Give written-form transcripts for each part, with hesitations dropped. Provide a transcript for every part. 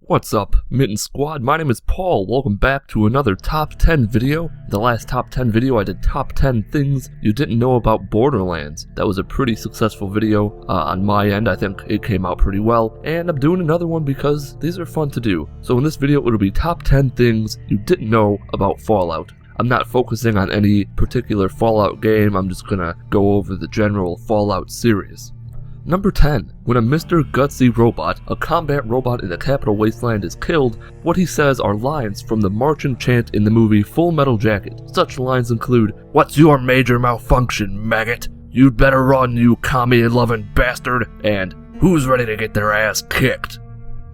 What's up, Mitten Squad? My name is Paul. Welcome back to another Top 10 video. The last Top 10 video I did Top 10 Things You Didn't Know About Borderlands. That was a pretty successful video on my end. I think it came out pretty well. And I'm doing another one because these are fun to do. So in this video, it'll be Top 10 Things You Didn't Know About Fallout. I'm not focusing on any particular Fallout game. I'm just gonna go over the general Fallout series. Number 10. When a Mister Gutsy robot, a combat robot in the Capital Wasteland, is killed, what he says are lines from the marching chant in the movie Full Metal Jacket. Such lines include, "What's your major malfunction, maggot? You'd better run, you commie-loving bastard," and "Who's ready to get their ass kicked?"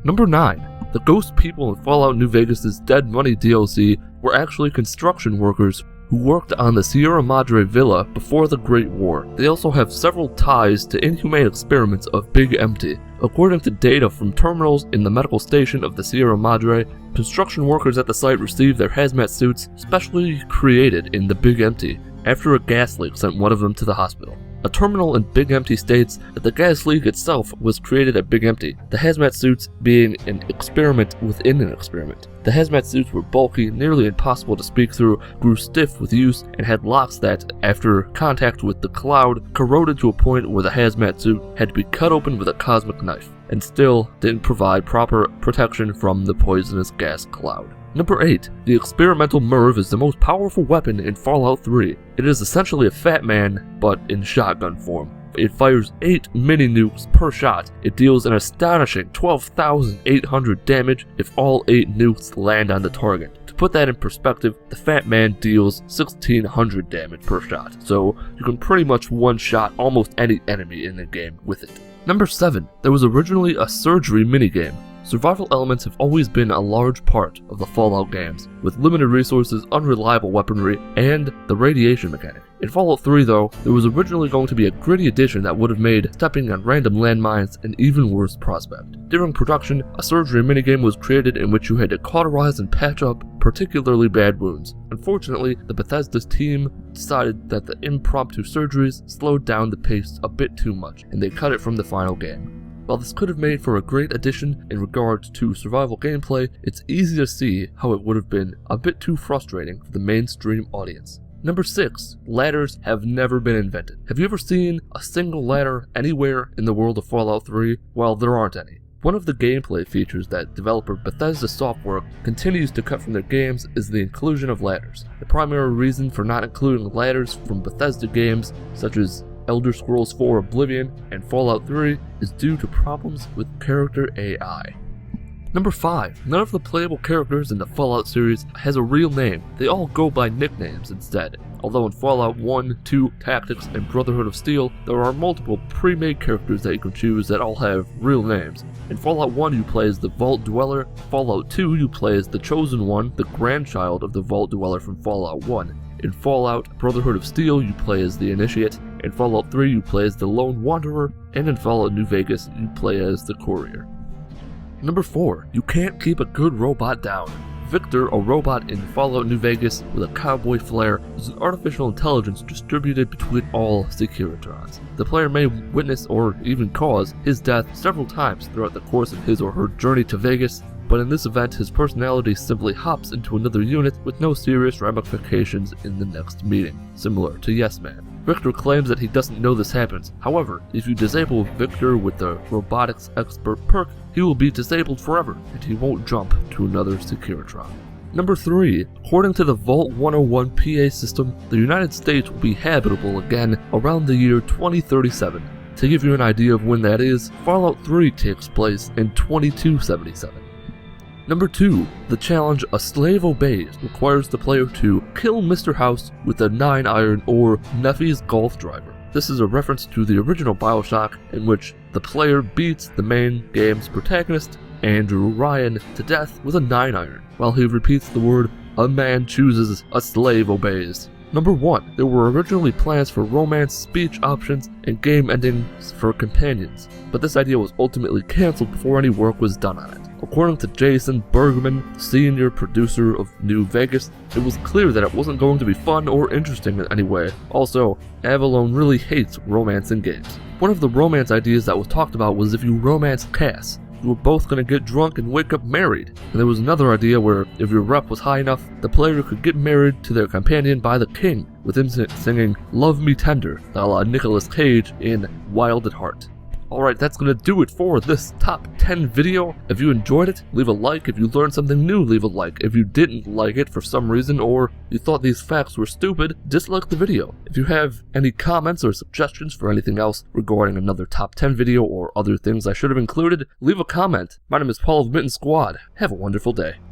Number 9. The ghost people in Fallout New Vegas' Dead Money DLC were actually construction workers who worked on the Sierra Madre Villa before the Great War. They also have several ties to inhumane experiments of Big Empty. According to data from terminals in the medical station of the Sierra Madre, construction workers at the site received their hazmat suits specially created in the Big Empty after a gas leak sent one of them to the hospital. A terminal in Big Empty states that the gas leak itself was created at Big Empty, the hazmat suits being an experiment within an experiment. The hazmat suits were bulky, nearly impossible to speak through, grew stiff with use, and had locks that, after contact with the cloud, corroded to a point where the hazmat suit had to be cut open with a cosmic knife, and still didn't provide proper protection from the poisonous gas cloud. Number 8. The experimental MIRV is the most powerful weapon in Fallout 3. It is essentially a fat man, but in shotgun form. It fires 8 mini-nukes per shot. It deals an astonishing 12,800 damage if all 8 nukes land on the target. To put that in perspective, the fat man deals 1,600 damage per shot, so you can pretty much one-shot almost any enemy in the game with it. Number 7. There was originally a surgery minigame. Survival elements have always been a large part of the Fallout games, with limited resources, unreliable weaponry, and the radiation mechanic. In Fallout 3 though, there was originally going to be a gritty addition that would have made stepping on random landmines an even worse prospect. During production, a surgery minigame was created in which you had to cauterize and patch up particularly bad wounds. Unfortunately, the Bethesda's team decided that the impromptu surgeries slowed down the pace a bit too much, and they cut it from the final game. While this could have made for a great addition in regards to survival gameplay, it's easy to see how it would have been a bit too frustrating for the mainstream audience. Number 6. Ladders have never been invented. Have you ever seen a single ladder anywhere in the world of Fallout 3? Well, there aren't any. One of the gameplay features that developer Bethesda Software continues to cut from their games is the inclusion of ladders. The primary reason for not including ladders from Bethesda games, such as Elder Scrolls 4 Oblivion and Fallout 3, is due to problems with character AI. Number 5. None of the playable characters in the Fallout series has a real name. They all go by nicknames instead. Although in Fallout 1, 2, Tactics, and Brotherhood of Steel, there are multiple pre-made characters that you can choose that all have real names. In Fallout 1 you play as the Vault Dweller, Fallout 2 you play as the Chosen One, the grandchild of the Vault Dweller from Fallout 1. In Fallout Brotherhood of Steel you play as the Initiate, in Fallout 3 you play as the Lone Wanderer, and in Fallout New Vegas you play as the Courier. Number 4. You can't keep a good robot down. Victor, a robot in Fallout New Vegas with a cowboy flair, is an artificial intelligence distributed between all Securitrons. The player may witness or even cause his death several times throughout the course of his or her journey to Vegas, but in this event his personality simply hops into another unit with no serious ramifications in the next meeting, similar to Yes Man. Victor claims that he doesn't know this happens. However, if you disable Victor with the Robotics Expert perk, he will be disabled forever, and he won't jump to another Securitron. Number 3. According to the Vault 101 PA system, the United States will be habitable again around the year 2037. To give you an idea of when that is, Fallout 3 takes place in 2277. Number 2. The challenge A Slave Obeys requires the player to kill Mr. House with a 9-iron or Neffy's golf driver. This is a reference to the original Bioshock, in which the player beats the main game's protagonist, Andrew Ryan, to death with a 9-iron, while he repeats the word, "A man chooses, a slave obeys." Number 1. There were originally plans for romance speech options and game endings for companions, but this idea was ultimately cancelled before any work was done on it. According to Jason Bergman, senior producer of New Vegas, it was clear that it wasn't going to be fun or interesting in any way. Also, Avalon really hates romance in games. One of the romance ideas that was talked about was if you romance Cass. you were both going to get drunk and wake up married. And there was another idea where if your rep was high enough, the player could get married to their companion by the king, with him singing "Love Me Tender" a la Nicolas Cage in Wild at Heart. Alright, that's going to do it for this top 10 video. If you enjoyed it, leave a like. If you learned something new, leave a like. If you didn't like it for some reason, or you thought these facts were stupid, dislike the video. If you have any comments or suggestions for anything else regarding another top 10 video or other things I should have included, leave a comment. My name is Paul of Mitten Squad. Have a wonderful day.